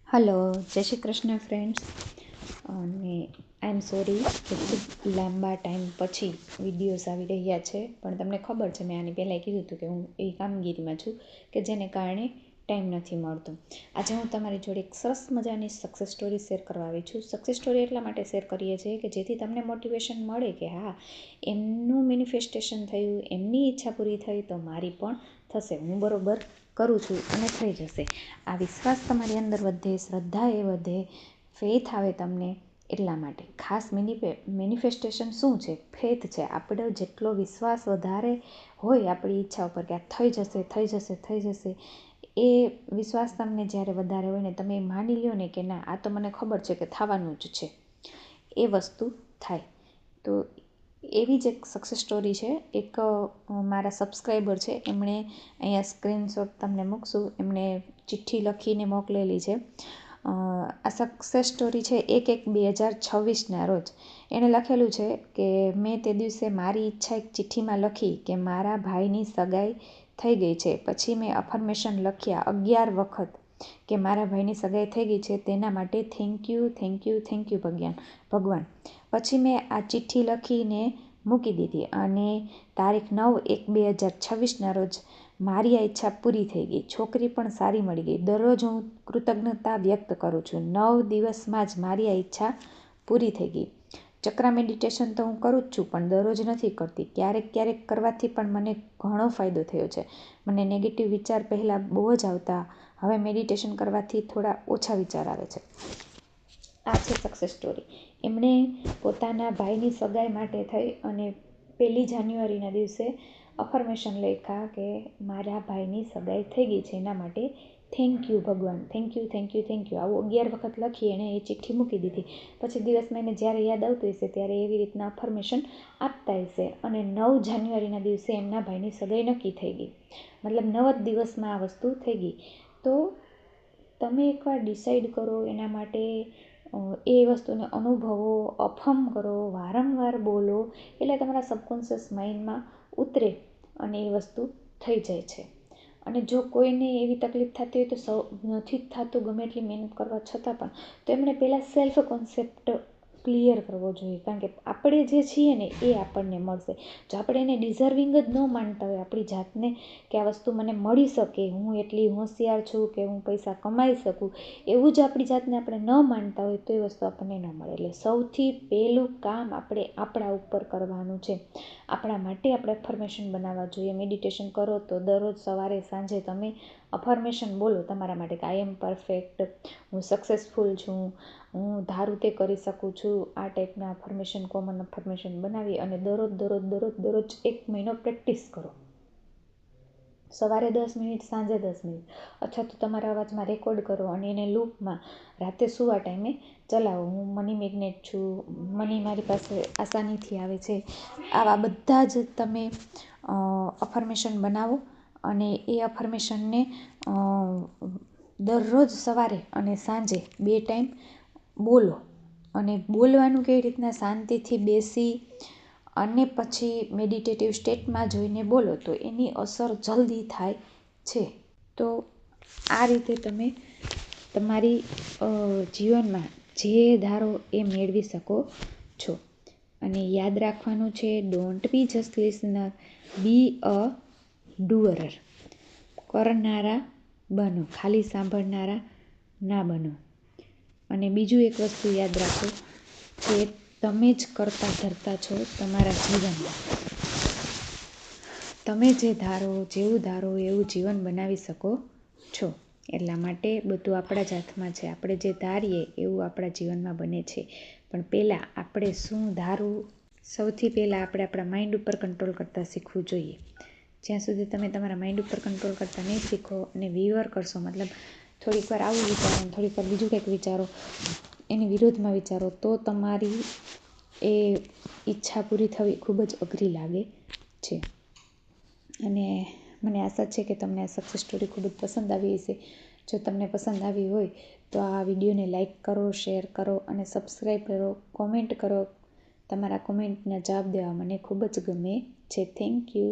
Hello, જય Shri Krishna friends. અને આઈ am sorry કે ખૂબ લાંબા ટાઈમ પછી વિડીયોઝ આવી રહ્યા છે, પણ તમને ખબર છે મેં આની પહેલાં કીધું હતું કે હું એ કામગીરીમાં છું કે જેને કારણે ટાઈમ નથી મળતો. આજે હું તમારી જોડે એક સરસ મજાની સક્સેસ સ્ટોરી શેર કરવા આવી છું. સક્સેસ સ્ટોરી એટલા માટે શેર કરીએ છીએ કે જેથી તમને મોટિવેશન મળે કે હા, એમનું મેનિફેસ્ટેશન થયું, એમની ઈચ્છા પૂરી થઈ તો મારી પણ થશે. હું બરોબર કરું છું અને થઈ જશે. આ વિશ્વાસ તમારી અંદર વધે, શ્રદ્ધા એ વધે, ફેથ આવે તમને. એટલા માટે ખાસ મેનિફેસ્ટેશન શું છે? ફેથ છે. આપણો જેટલો વિશ્વાસ વધારે હોય આપણી ઈચ્છા ઉપર કે આ થઈ જશે, થઈ જશે, થઈ જશે, એ વિશ્વાસ તમને જ્યારે વધારે હોય ને, તમે માની લ્યો ને કે ના, આ તો મને ખબર છે કે થવાનું જ છે, એ વસ્તુ થાય. તો એવી જ એક સક્સેસ સ્ટોરી છે. એક મારા સબસ્ક્રાઈબર છે, એમણે અહીંયા સ્ક્રીનશોટ તમને મૂકશું, એમણે ચિઠ્ઠી લખીને મોકલેલી છે. આ સક્સેસ સ્ટોરી છે 1/1/2026ના રોજ એણે લખેલું છે કે મેં તે દિવસે મારી ઈચ્છા એક ચિઠ્ઠીમાં લખી કે મારા ભાઈની સગાઈ થઈ ગઈ છે. પછી મેં અફર્મેશન લખ્યા 11 વખત કે મારા ભાઈની સગાઈ થઈ ગઈ છે, તેના માટે thank you, thank you, thank you ભગવાન. પછી મેં આ ચિઠ્ઠી લખીને મૂકી દીધી અને તારીખ 9/1/2026ના રોજ મારી આ ઈચ્છા પૂરી થઈ ગઈ. છોકરી પણ સારી મળી ગઈ. દરરોજ હું કૃતજ્ઞતા વ્યક્ત કરું છું. 9 દિવસમાં જ મારી આ ઈચ્છા પૂરી થઈ ગઈ. ચક્રા મેડિટેશન તો હું કરું જ છું, પણ દરરોજ નથી કરતી. ક્યારેક ક્યારેક કરવાથી પણ મને ઘણો ફાયદો થયો છે. મને નેગેટિવ વિચાર પહેલાં બહુ જ આવતા, હવે મેડિટેશન કરવાથી થોડા ઓછા વિચાર આવે છે. આ છે સક્સેસ સ્ટોરી. એમણે પોતાના ભાઈની સગાઈ માટે થઈ અને 1 જાન્યુઆરીના દિવસે અફર્મેશન લખ્યા કે મારા ભાઈની સગાઈ થઈ ગઈ છે, એના માટે થેન્ક યુ ભગવાન, thank you, thank you, thank you. આવું 11 વખત લખી એણે એ ચિઠ્ઠી મૂકી દીધી. પછી દિવસમાં એને જ્યારે યાદ આવતું હશે ત્યારે એવી રીતના અફર્મેશન આપતા હશે. અને 9 જાન્યુઆરીના દિવસે એમના ભાઈની સગાઈ નક્કી થઈ ગઈ. મતલબ 9 જ દિવસમાં આ વસ્તુ થઈ ગઈ. તો તમે એકવાર ડિસાઈડ કરો એના માટે, એ વસ્તુને અનુભવો, અફર્મ કરો, વારંવાર બોલો, એટલે તમારા સબકોન્શિયસ માઇન્ડમાં ઉતરે અને એ વસ્તુ થઈ જાય છે. અને જો કોઈને એવી તકલીફ થતી હોય તો નથી જ થતું ગમે એટલી મહેનત કરવા છતાં પણ, તો એમણે પહેલાં સેલ્ફ કોન્સેપ્ટ ક્લિયર કરવો જોઈએ. કારણ કે આપણે જે છીએ ને એ આપણને મળશે. જો આપણે એને ડિઝર્વિંગ જ ન માનતા હોય આપણી જાતને કે આ વસ્તુ મને મળી શકે, હું એટલી હોશિયાર છું કે હું પૈસા કમાઈ શકું, એવું જ આપણી જાતને આપણે ન માનતા હોય તો એ વસ્તુ આપણને ન મળે. એટલે સૌથી પહેલું કામ આપણે આપણા ઉપર કરવાનું છે. આપણા માટે આપણે અફર્મેશન બનાવવા જોઈએ. મેડિટેશન કરો તો દરરોજ સવારે સાંજે તમે અફર્મેશન બોલો તમારા માટે કે આઈ એમ પરફેક્ટ, હું સક્સેસફુલ છું, હું ધારું તે કરી શકું છું. આ ટાઈપના અફર્મેશન, કોમન અફર્મેશન બનાવી અને દરરોજ 1 મહિનો પ્રેક્ટિસ કરો. સવારે 10 મિનિટ, સાંજે 10 મિનિટ, અથવા તો તમારા અવાજમાં રેકોર્ડ કરો અને એને લૂપમાં રાતે સૂવા ટાઈમે ચલાવો. હું મની મેગ્નેટ છું, મની મારી પાસે આસાનીથી આવે છે. આવા બધા જ તમે અફર્મેશન બનાવો અને એ અફર્મેશનને દરરોજ સવારે અને સાંજે 2 ટાઈમ બોલો. અને બોલવાનું કેવી રીતના? શાંતિથી બેસી અને પછી મેડિટેટિવ સ્ટેટમાં જોઈને બોલો તો એની અસર જલ્દી થાય છે. તો આ રીતે તમે તમારી જીવનમાં જે ધારો એ મેળવી શકો છો. અને યાદ રાખવાનું છે, ડોન્ટ બી જસ્ટ લિસનર, બી અ ડુઅરર. કરનારા બનો, ખાલી સાંભળનારા ના બનો. અને બીજું એક વસ્તુ યાદ રાખો કે તમે જ કરતા ધરતા છો તમારા જીવનમાં. તમે જે ધારો, જેવું ધારો એવું જીવન બનાવી શકો છો. એટલા માટે બધું આપણા જ હાથમાં છે. આપણે જે ધારીએ એવું આપણા જીવનમાં બને છે. પણ પહેલાં આપણે શું ધારવું, સૌથી પહેલાં આપણે આપણા માઇન્ડ ઉપર કંટ્રોલ કરતાં શીખવું જોઈએ. જ્યાં સુધી તમે તમારા માઇન્ડ ઉપર કંટ્રોલ કરતાં નહીં શીખો અને વિવર કરશો, મતલબ થોડીક વાર આવું વિચારો અને થોડીક વાર બીજું કંઈક વિચારો, એની વિરોધમાં વિચારો, તો તમારી એ ઈચ્છા પૂરી થવી ખૂબ જ અઘરી લાગે છે. અને મને આશા છે કે તમને આ સક્સેસ સ્ટોરી ખૂબ જ પસંદ આવી હશે. જો તમને પસંદ આવી હોય તો આ વિડીયોને લાઈક કરો, શેર કરો અને સબસ્ક્રાઈબ કરો, કોમેન્ટ કરો. તમારા કોમેન્ટના જવાબ દેવા મને ખૂબ જ ગમે છે. Thank you.